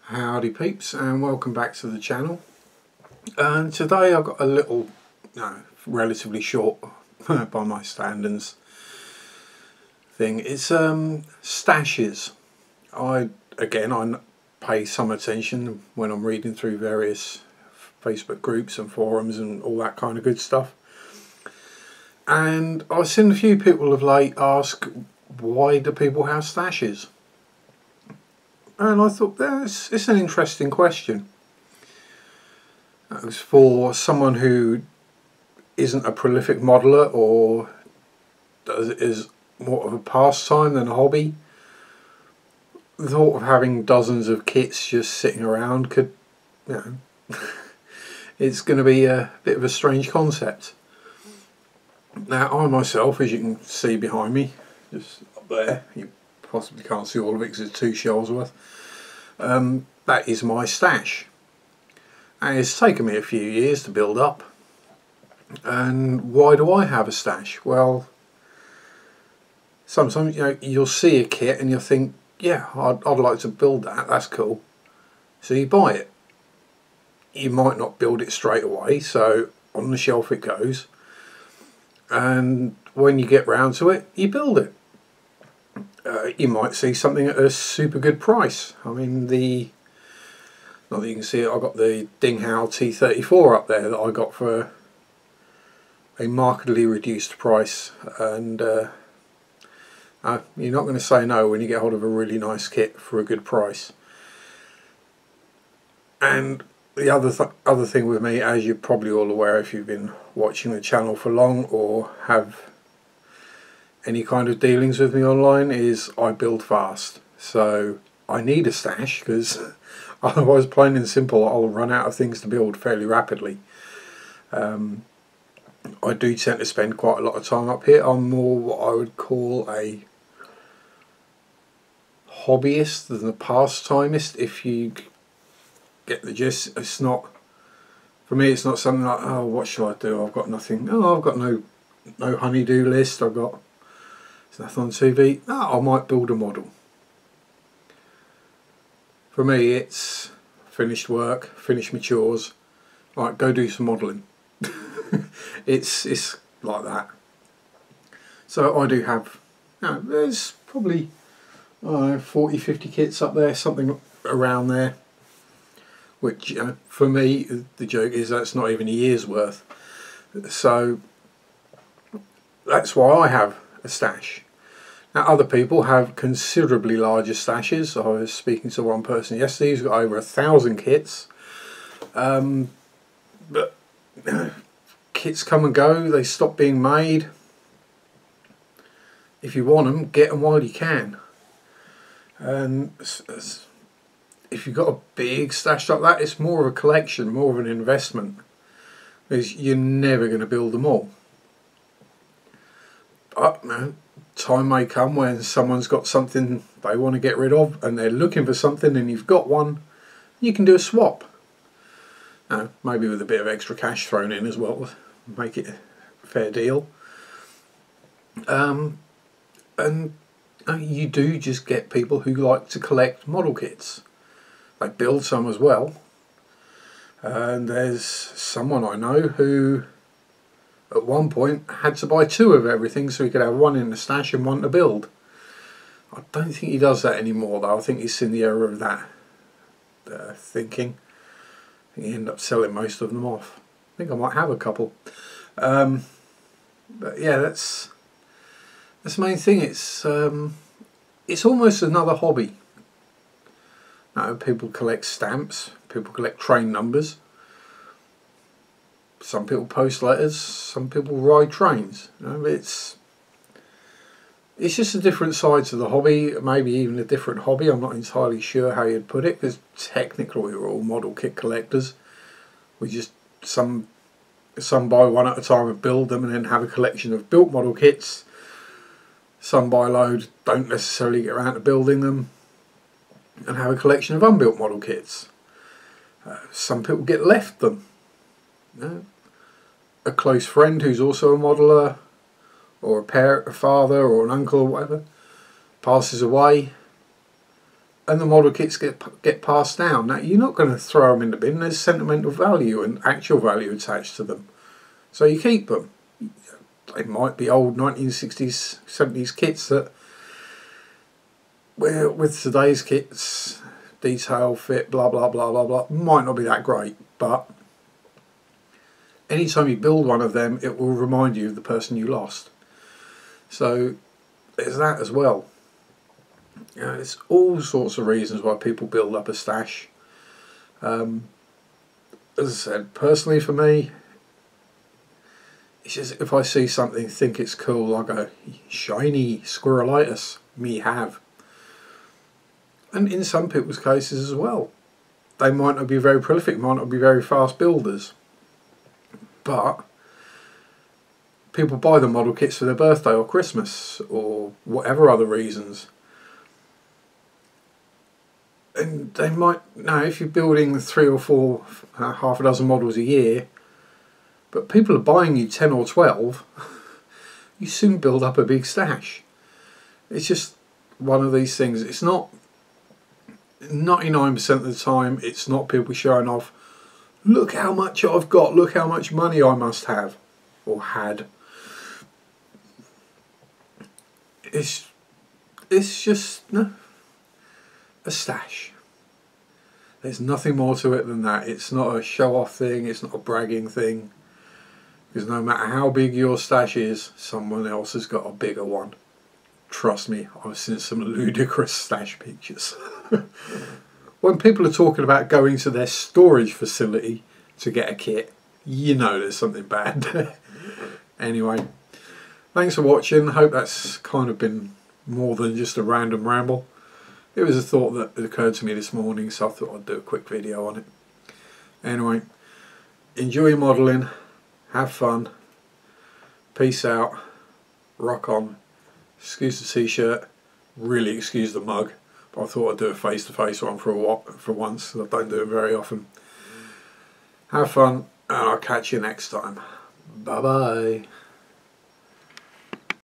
Howdy peeps, and welcome back to the channel. And today I've got a little, relatively short by my standards thing. It's stashes. I pay some attention when I'm reading through various Facebook groups and forums and all that kind of good stuff. And I've seen a few people of late ask, why do people have stashes? And I thought it's an interesting question. It was for someone who isn't a prolific modeler or is more of a pastime than a hobby. The thought of having dozens of kits just sitting around could, it's going to be a bit of a strange concept. Now I myself, as you can see behind me, just up there, you possibly can't see all of it because it's 2 shelves worth. That is my stash, and it's taken me a few years to build up. And why do I have a stash? Well, sometimes you'll see a kit and you'll think, yeah, I'd like to build that, that's cool, so you buy it. You might not build it straight away, so on the shelf it goes, and when you get round to it, you build it. You might see something at a super good price. I mean, not that you can see it, I've got the Dinghao T34 up there that I got for a markedly reduced price, and you're not going to say no when you get hold of a really nice kit for a good price. And the other thing with me, as you're probably all aware if you've been watching the channel for long or have any kind of dealings with me online, is I build fast. So I need a stash, because otherwise, plain and simple, I'll run out of things to build fairly rapidly. I do tend to spend quite a lot of time up here. I'm more what I would call a hobbyist than a pastimist, if you get the gist. It's not, for me, it's not something like, oh, what should I do? I've got nothing. Oh, I've got no honey-do list. I've got nothing on TV. No, I might build a model. For me, it's finished work, finished my chores, right, go do some modelling. It's like that. So I do have, there's probably 40-50 kits up there, something around there, which for me, the joke is that's not even a year's worth. So that's why I have a stash. Now other people have considerably larger stashes. I was speaking to one person yesterday who's got over 1,000 kits. But kits come and go, they stop being made. If you want them, get them while you can. And if you've got a big stash like that, it's more of a collection, more of an investment, because you're never going to build them all. But time may come when someone's got something they want to get rid of and they're looking for something and you've got one, you can do a swap. Maybe with a bit of extra cash thrown in as well, make it a fair deal. And you do just get people who like to collect model kits. They build some as well. And there's someone I know who at one point had to buy 2 of everything so he could have one in the stash and one to build. I don't think he does that anymore though. I think he's in the era of that thinking. I think he ended up selling most of them off. I think I might have a couple. But yeah, that's the main thing. It's almost another hobby. People collect stamps, people collect train numbers. Some people post letters, some people ride trains. It's just a different side to the hobby, maybe even a different hobby. I'm not entirely sure how you'd put it, because technically we're all model kit collectors. We just, some buy one at a time and build them and then have a collection of built model kits. Some buy load, don't necessarily get around to building them, and have a collection of unbuilt model kits. Some people get left them. A close friend who's also a modeler, or a father or an uncle or whatever, passes away, and the model kits get passed down. Now, you're not going to throw them in the bin. There's sentimental value and actual value attached to them. So you keep them. They might be old 1960s, 70s kits that, with today's kits, detail, fit, blah, blah, blah, blah, blah, might not be that great. But anytime you build one of them, it will remind you of the person you lost. So there's that as well. You know, there's all sorts of reasons why people build up a stash. As I said, personally for me, it's just if I see something, think it's cool, I go, shiny squirrelitis, me have. And in some people's cases as well, they might not be very prolific, might not be very fast builders, but people buy the model kits for their birthday or Christmas or whatever other reasons. And they might, now if you're building 3 or 4, half a dozen models a year, but people are buying you 10 or 12, you soon build up a big stash. It's just one of these things. It's not, 99% of the time, it's not people showing off, look how much I've got, look how much money I must have, or had. It's just, no, a stash. There's nothing more to it than that. It's not a show-off thing, it's not a bragging thing. Because no matter how big your stash is, someone else has got a bigger one. Trust me, I've seen some ludicrous stash pictures. When people are talking about going to their storage facility to get a kit, you know there's something bad. Anyway, thanks for watching. Hope that's kind of been more than just a random ramble. It was a thought that occurred to me this morning, so I thought I'd do a quick video on it. Anyway, enjoy your modelling. Have fun. Peace out. Rock on. Excuse the t-shirt. Really excuse the mug. But I thought I'd do a face-to-face one for once. I don't do it very often. Have fun, and I'll catch you next time. Bye-bye.